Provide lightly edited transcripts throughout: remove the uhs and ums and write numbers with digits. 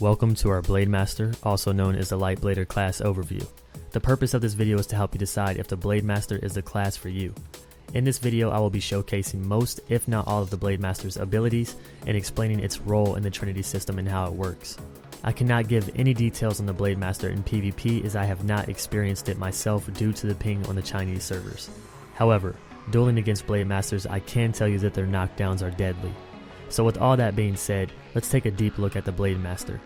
Welcome to our Blademaster, also known as the Light Blader class overview. The purpose of this video is to help you decide if the Blademaster is the class for you. In this video, I will be showcasing most, if not all, of the Blademaster's abilities and explaining its role in the Trinity system and how it works. I cannot give any details on the Blademaster in PvP as I have not experienced it myself due to the ping on the Chinese servers. However, dueling against Blademasters, I can tell you that their knockdowns are deadly. So with all that being said, let's take a deep look at the Blademaster.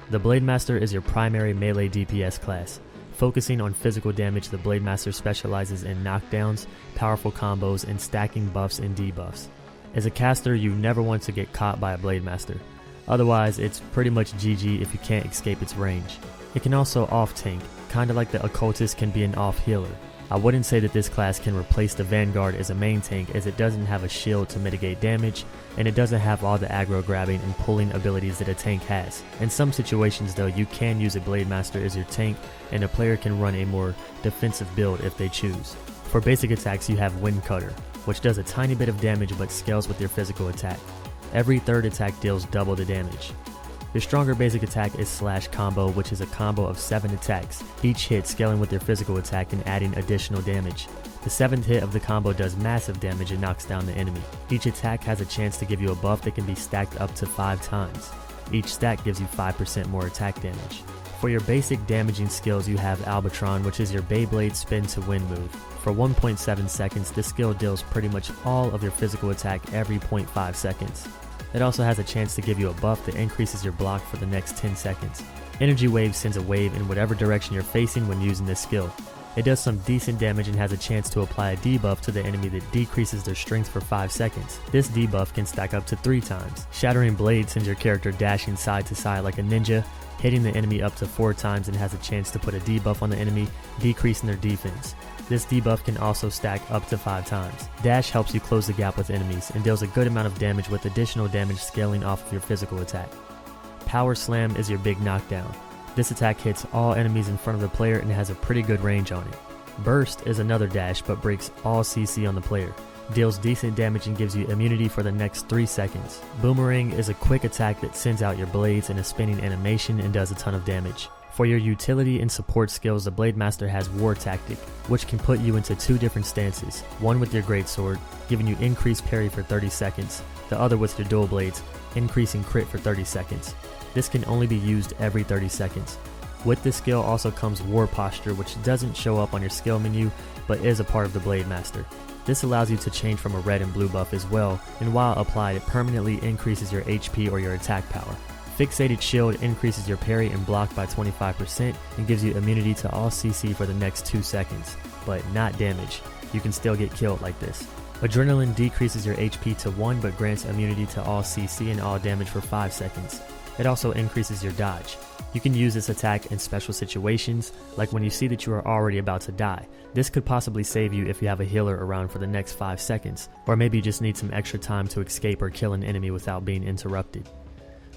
The Blademaster is your primary melee DPS class. Focusing on physical damage, the Blademaster specializes in knockdowns, powerful combos, and stacking buffs and debuffs. As a caster, you never want to get caught by a Blademaster. Otherwise, it's pretty much GG if you can't escape its range. It can also off-tank, kinda like the Occultist can be an off-healer. I wouldn't say that this class can replace the Vanguard as a main tank, as it doesn't have a shield to mitigate damage, and it doesn't have all the aggro grabbing and pulling abilities that a tank has. In some situations though, you can use a Blademaster as your tank, and a player can run a more defensive build if they choose. For basic attacks, you have Wind Cutter, which does a tiny bit of damage but scales with your physical attack. Every third attack deals double the damage. Your stronger basic attack is Slash Combo, which is a combo of 7 attacks, each hit scaling with your physical attack and adding additional damage. The 7th hit of the combo does massive damage and knocks down the enemy. Each attack has a chance to give you a buff that can be stacked up to 5 times. Each stack gives you 5% more attack damage. For your basic damaging skills, you have Albatron, which is your Beyblade spin to win move. For 1.7 seconds, this skill deals pretty much all of your physical attack every 0.5 seconds. It also has a chance to give you a buff that increases your block for the next 10 seconds. Energy Wave sends a wave in whatever direction you're facing when using this skill. It does some decent damage and has a chance to apply a debuff to the enemy that decreases their strength for 5 seconds. This debuff can stack up to 3 times. Shattering Blade sends your character dashing side to side like a ninja, hitting the enemy up to 4 times, and has a chance to put a debuff on the enemy, decreasing their defense. This debuff can also stack up to 5 times. Dash helps you close the gap with enemies and deals a good amount of damage with additional damage scaling off of your physical attack. Power Slam is your big knockdown. This attack hits all enemies in front of the player and has a pretty good range on it. Burst is another dash but breaks all CC on the player. Deals decent damage and gives you immunity for the next 3 seconds. Boomerang is a quick attack that sends out your blades in a spinning animation and does a ton of damage. For your utility and support skills, the Blademaster has War Tactic, which can put you into 2 different stances. One with your Greatsword, giving you increased parry for 30 seconds. The other with your Dual Blades, increasing crit for 30 seconds. This can only be used every 30 seconds. With this skill also comes War Posture, which doesn't show up on your skill menu, but is a part of the Blademaster. This allows you to change from a red and blue buff as well, and while applied, it permanently increases your HP or your attack power. Fixated Shield increases your parry and block by 25% and gives you immunity to all CC for the next 2 seconds, but not damage. You can still get killed like this. Adrenaline decreases your HP to 1 but grants immunity to all CC and all damage for 5 seconds. It also increases your dodge. You can use this attack in special situations, like when you see that you are already about to die. This could possibly save you if you have a healer around for the next 5 seconds, or maybe you just need some extra time to escape or kill an enemy without being interrupted.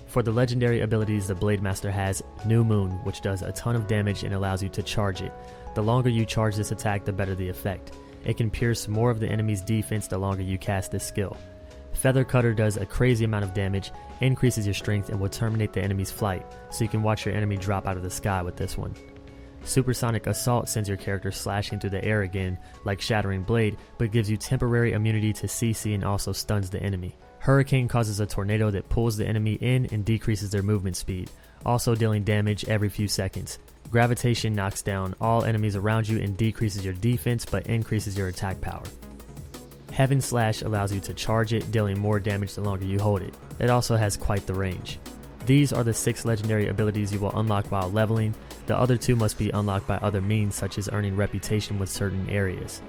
For the legendary abilities, the Blademaster has New Moon, which does a ton of damage and allows you to charge it. The longer you charge this attack, the better the effect. It can pierce more of the enemy's defense the longer you cast this skill. Feather Cutter does a crazy amount of damage, increases your strength, and will terminate the enemy's flight, so you can watch your enemy drop out of the sky with this one. Supersonic Assault sends your character slashing through the air again, like Shattering Blade, but gives you temporary immunity to CC and also stuns the enemy. Hurricane causes a tornado that pulls the enemy in and decreases their movement speed, also dealing damage every few seconds. Gravitation knocks down all enemies around you and decreases your defense but increases your attack power. Heaven Slash allows you to charge it, dealing more damage the longer you hold it. It also has quite the range. These are the 6 legendary abilities you will unlock while leveling. The other 2 must be unlocked by other means, such as earning reputation with certain areas.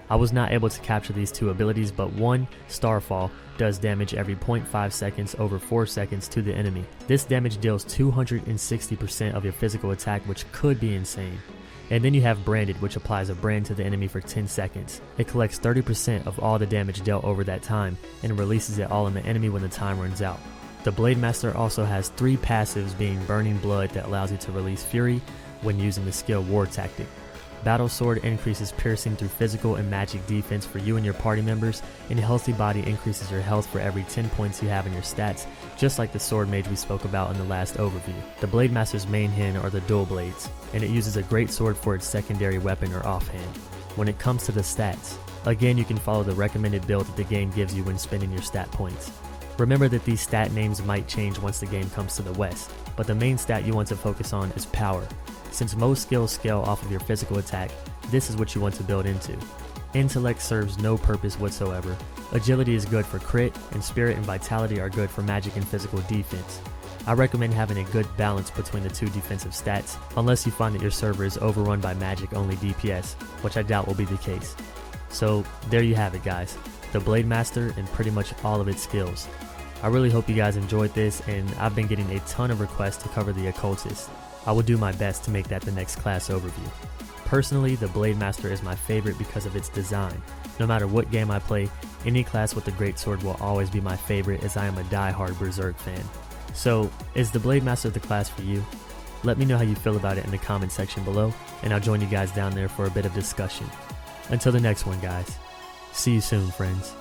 I was not able to capture these 2 abilities, but one, Starfall, does damage every 0.5 seconds over 4 seconds to the enemy. This damage deals 260% of your physical attack, which could be insane. And then you have Branded, which applies a brand to the enemy for 10 seconds. It collects 30% of all the damage dealt over that time, and releases it all on the enemy when the time runs out. The Blademaster also has 3 passives, being Burning Blood that allows you to release Fury when using the skill War Tactic. Battle Sword increases piercing through physical and magic defense for you and your party members, and Healthy Body increases your health for every 10 points you have in your stats, just like the Sword Mage we spoke about in the last overview. The Blademaster's main hand are the dual blades, and it uses a great sword for its secondary weapon or offhand. When it comes to the stats, again you can follow the recommended build that the game gives you when spending your stat points. Remember that these stat names might change once the game comes to the West, but the main stat you want to focus on is power. Since most skills scale off of your physical attack, this is what you want to build into. Intellect serves no purpose whatsoever. Agility is good for crit, and Spirit and Vitality are good for magic and physical defense. I recommend having a good balance between the two defensive stats, unless you find that your server is overrun by magic only DPS, which I doubt will be the case. So there you have it guys, the Blademaster and pretty much all of its skills. I really hope you guys enjoyed this, and I've been getting a ton of requests to cover the Occultist. I will do my best to make that the next class overview. Personally, the Blademaster is my favorite because of its design. No matter what game I play, any class with the greatsword will always be my favorite, as I am a die-hard Berserk fan. So, is the Blademaster the class for you? Let me know how you feel about it in the comment section below, and I'll join you guys down there for a bit of discussion. Until the next one guys, see you soon friends.